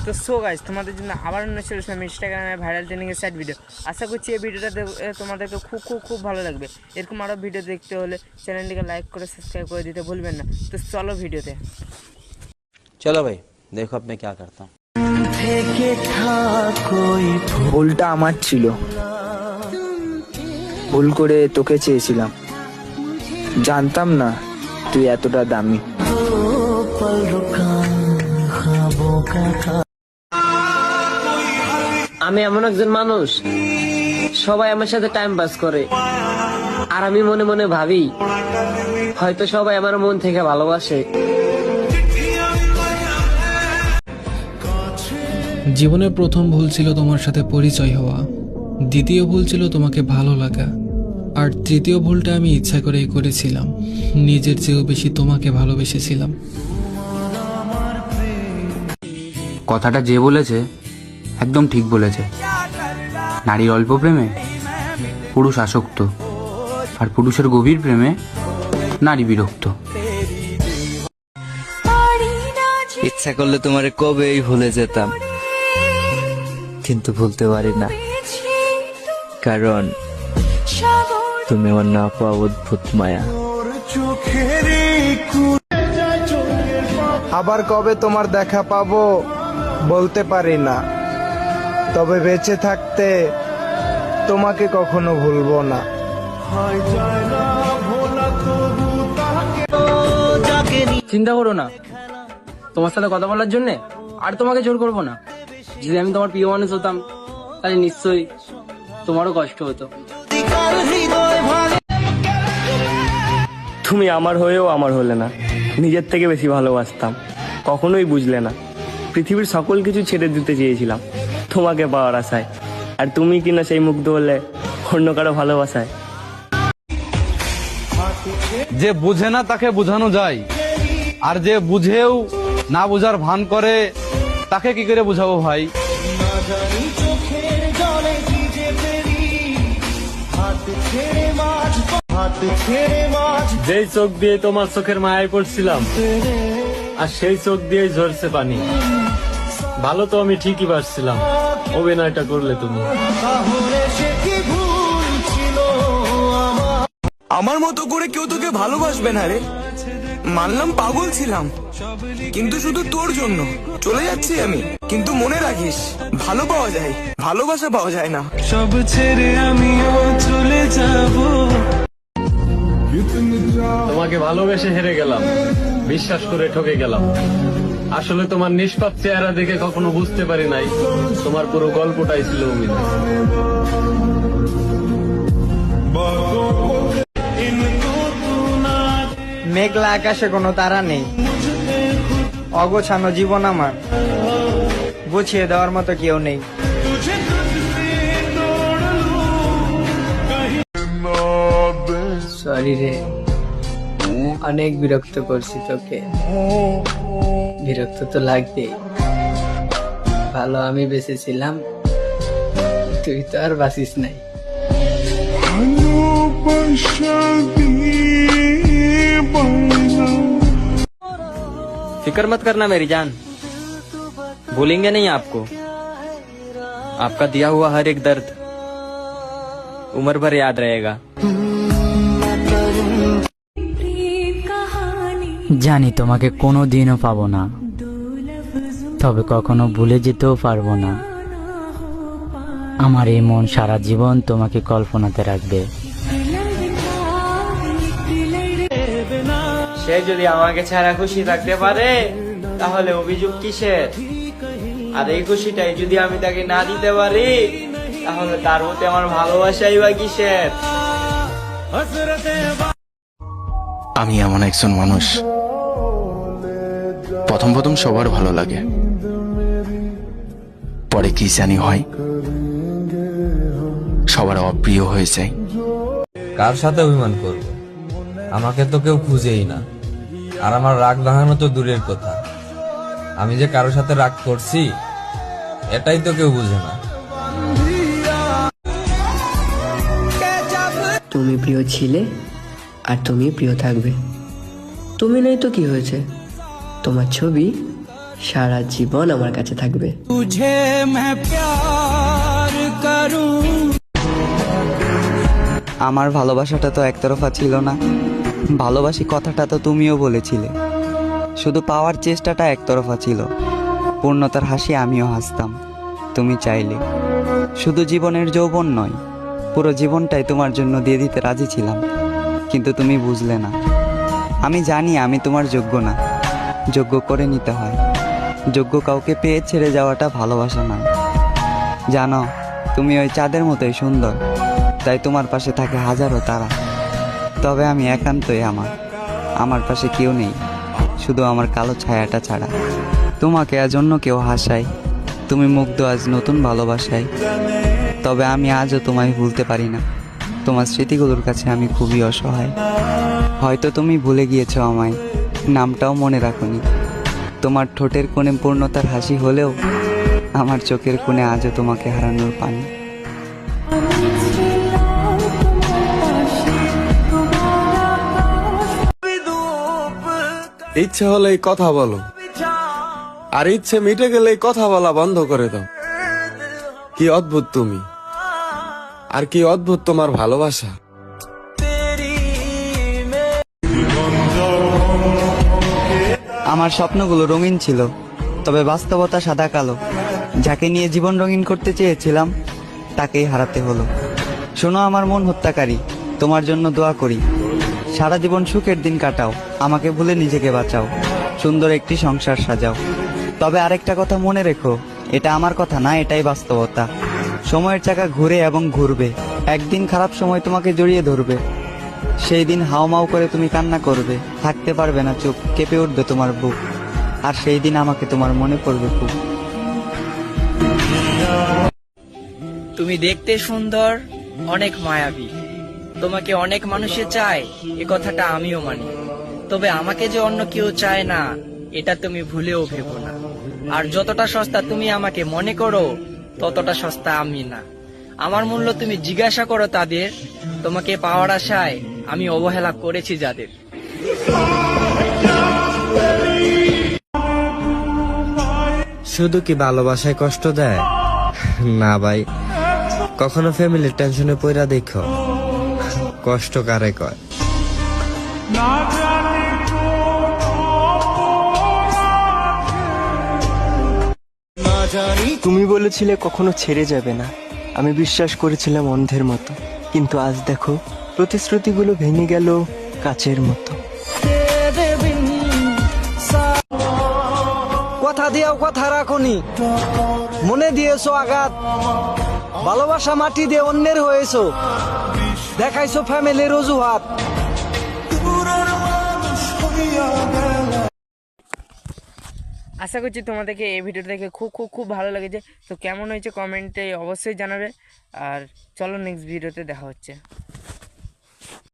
তো so guys, তোমাদের জন্য আবার অন্য চলে আসলাম ইনস্টাগ্রামে ভাইরাল ট্রেন্ডিংয়ের সাইড ভিডিও। আশা করছি এই ভিডিওটা তোমাদেরকে খুব খুব খুব ভালো লাগবে। এরকম আরও ভিডিও দেখতে হলে চ্যানেলটিকে লাইক করে সাবস্ক্রাইব করে দিতে ভুলবেন না। তো চলো ভিডিওতে। चलो भाई देखो अब मैं क्या करता हूँ। ভুলটা আমার ছিল, ভুল করে তোকে চেয়েছিলাম, জানতাম না তুই এতটা দামি। আমি এমন একজন মানুষ, সবাই আমার সাথে টাইম পাস করে, আর আমি মনে মনে ভাবি হয়তো সবাই আমার মন থেকে ভালোবাসে। জীবনের প্রথম ভুল ছিল তোমার সাথে পরিচয় হওয়া, দ্বিতীয় ভুল ছিল তোমাকে ভালো লাগা, আর তৃতীয় ভুলটা আমি ইচ্ছা করেই করেছিলাম। নিজের চেয়েও বেশি তোমাকে ভালোবেসেছিলাম। কথাটা যে বলেছে একদম ঠিক বলেছে। নারীর অল্প প্রেমে পুরুষ আসক্ত, আর পুরুষের গভীর প্রেমে নারী বিরক্ত। ইচ্ছা করলে তোমারে কবেই ভুলে যেতাম, কিন্তু ভুলতে পারি না, কারণ তুমি আমার না পাওয়া অদ্ভুত মায়া। আবার কবে তোমার দেখা পাবো বলতে পারি না, তবে বেঁচে থাকতে তোমাকে কখনো ভুলবো না। চিন্তা করো না, তোমার সাথে কথা বলার জন্য আর তোমাকে জোর করবো না। যদি আমি তোমার প্রিয় মানুষ হতাম তাহলে নিশ্চয়ই তোমারও কষ্ট হতো। তুমি আমার হয়েও আমার হলে না, নিজের থেকে বেশি ভালোবাসতাম, কখনোই বুঝলে না। পৃথিবীর সকল কিছু ছেড়ে দিতে চেয়েছিলাম তোমাকে পাওয়ার আশায়, আর তুমি কিনা সেই মুগ্ধ হলে অন্য কারো ভালোবাসায়। যে বুঝে না তাকে বোঝানো যায়, আর যে বুঝেও না বুঝার ভান করে তাকে কি করে বুঝাবো ভাই। যেই চোখ দিয়ে তোমার চোখের মায়ায় পড়ছিলাম, আর সেই চোখ দিয়ে ঝরছে পানি। ভালো তো আমি ঠিকই পারছিলাম, অভিনয়টা করলে তুমি। আমার মতো করে কেউ তোকে ভালোবাসবে না রে, মানলাম পাগল ছিলাম, কিন্তু শুধু তোর জন্য চলে যাচ্ছি আমি। কিন্তু মনে রাখিস, ভালো পাওয়া যায়, ভালোবাসা পাওয়া যায় না। সব ছেড়ে আমিও চলে যাব। তোমাকে ভালোবেসে হেরে গেলাম, বিশ্বাস করে ঠকে গেলাম। আসলে তোমার নিষ্পাপ চেহারা দেখে কখনো বুঝতে পারি নাই তোমার পুরো গল্পটাই ছিল অভিনয়। মেঘলা আকাশে কোনো তারা নেই, অগোছানো জীবন আমার, গুছিয়ে দেওয়ার মতো কেউ নেই। সরি রে, অনেক বিরক্ত করছি তোকে। বিরক্ত তো লাগবেই, ভালো আমি বেঁচেছিলাম, তুই তো আর বাঁচিস নাই। फिक्र मत करना मेरी जान, भूलेंगे नहीं आपको। आपका दिया हुआ हर एक दर्द उम्र भर याद रहेगा। জানি তোমাকে কোনো দিনও পাবো না, তবে কখনো ভুলে যেতেও পারবো না। আমার এই মন সারা জীবন তোমাকে কল্পনাতে রাখবে। সে যদি আমাকে ছাড়া খুশি থাকতে পারে তাহলে অভিযোগ কিসের? আর এই খুশিটাই যদি আমি তাকে না দিতে পারি তাহলে তার প্রতি আমার ভালোবাসাই বা কিসের? আমি এমন একজন মানুষ, প্রথম প্রথম সবার ভালো লাগে, পরে কি জানি হয় সবার অপ্রিয় হয়ে যায়। কার সাথে অভিমান করবো? আমাকে তো কেউ খুঁজেই না, আর আমার রাগ ভাঙানো তো দূরের কথা, আমি যে কারোর সাথে রাগ করছি এটাই তো কেউ বুঝে না। তুমি প্রিয় ছিলে আর তুমি প্রিয় থাকবে। তুমি নাই তো কি হয়েছে, তোমার ছবি সারা জীবন আমার কাছে থাকবে। আমার ভালোবাসাটা তো একতরফা ছিল না, ভালোবাসি কথাটা তো তুমিও বলেছিলে। শুধু পাওয়ার চেষ্টাটা একতরফা ছিল, পূর্ণতার হাসি আমিও হাসতাম তুমি চাইলে। শুধু জীবনের যৌবন নয়, পুরো জীবনটাই তোমার জন্য দিয়ে দিতে রাজি ছিলাম, কিন্তু তুমি বুঝলে না। আমি জানি আমি তোমার যোগ্য না, যোগ্য করে নিতে হয়। যোগ্য কাউকে পেয়ে ছেড়ে যাওয়াটা ভালোবাসা নয়। জানো, তুমি ওই চাঁদের মতোই সুন্দর, তাই তোমার পাশে থাকে হাজারো তারা। তবে আমি একান্তই আমার পাশে কেউ নেই, শুধু আমার কালো ছায়াটা ছাড়া। তোমাকে আজ অন্য কেউ হাসায়, তুমি মুগ্ধ আজ নতুন ভালোবাসায়। তবে আমি আজও তোমায় ভুলতে পারি না, তোমার স্মৃতিগুলোর কাছে আমি খুবই অসহায়। হয়তো তুমি ভুলে গিয়েছো আমায়, নামটাও মনে রাখোনি। তোমার ঠোঁটের কোণে পূর্ণতার হাসি হলেও আমার চোখের কোণে আজও তোমাকে হারানোর পানি। ইচ্ছে হলে কথা বলো, আর ইচ্ছে মিটে গেলে কথা বলা বন্ধ করে দাও। কি অদ্ভুত তুমি, আর কি অদ্ভুত তোমার ভালোবাসা। আমার স্বপ্নগুলো রঙিন ছিল, তবে বাস্তবতা সাদা কালো। যাকে নিয়ে জীবন রঙিন করতে চেয়েছিলাম তাকেই হারাতে হলো। শোনো আমার মন হত্যাকারী, তোমার জন্য দোয়া করি। সারা জীবন সুখের দিন কাটাও, আমাকে ভুলে নিজেকে বাঁচাও, সুন্দর একটি সংসার সাজাও। তবে আরেকটা কথা মনে রেখো, এটা আমার কথা না, এটাই বাস্তবতা। সময়ের চাকা ঘুরে এবং ঘুরবে, একদিন খারাপ সময় তোমাকে জড়িয়ে ধরবে। সেই দিন হাউমাউ করে তুমি কান্না করবে, থাকতে পারবে না চুপ, কেঁপে উঠবে তোমার বুক। আর সেই দিন আমাকে তোমার মনে পড়বে খুব। তুমি দেখতে সুন্দর, অনেক মায়াবী, তোমাকে অনেক মানুষে চায়, এ কথাটা আমিও মানি। তবে আমাকে যে অন্য কেউ চায় না, এটা তুমি ভুলেও ভেবো না। আর যতটা সস্তা তুমি আমাকে মনে করো, ততটা সস্তা আমি না। আমার মূল্য তুমি জিজ্ঞাসা করো তাদের, তোমাকে পাওয়ার আশায় আমি অবহেলা করেছি যাদের। শুধু কি ভালোবাসায় কষ্ট দেয়? না ভাই, কখনো ফ্যামিলির টেনশনে পইরা দেখো, কষ্ট কারে কয়। তুমি বলেছিলে কখনো ছেড়ে যাবে না, আমি বিশ্বাস করেছিলাম অন্ধের মতো। কিন্তু আজ দেখো, প্রতিশ্রুতিগুলো ভেঙে গেল কাচের মতো। কথা দিয়েও কথা রাখনি, মনে দিয়েছো আঘাত, ভালোবাসা মাটি দিয়ে অন্যের হয়েছো, দেখাইছো ফ্যামিলির অজুহাত। আশা করছি তোমাদেরকে এই ভিডিওটা দেখে খুব খুব খুব ভালো লেগেছে। তো কেমন হয়েছে কমেন্টে অবশ্যই জানাবে। আর চলো নেক্সট ভিডিওতে দেখা হচ্ছে।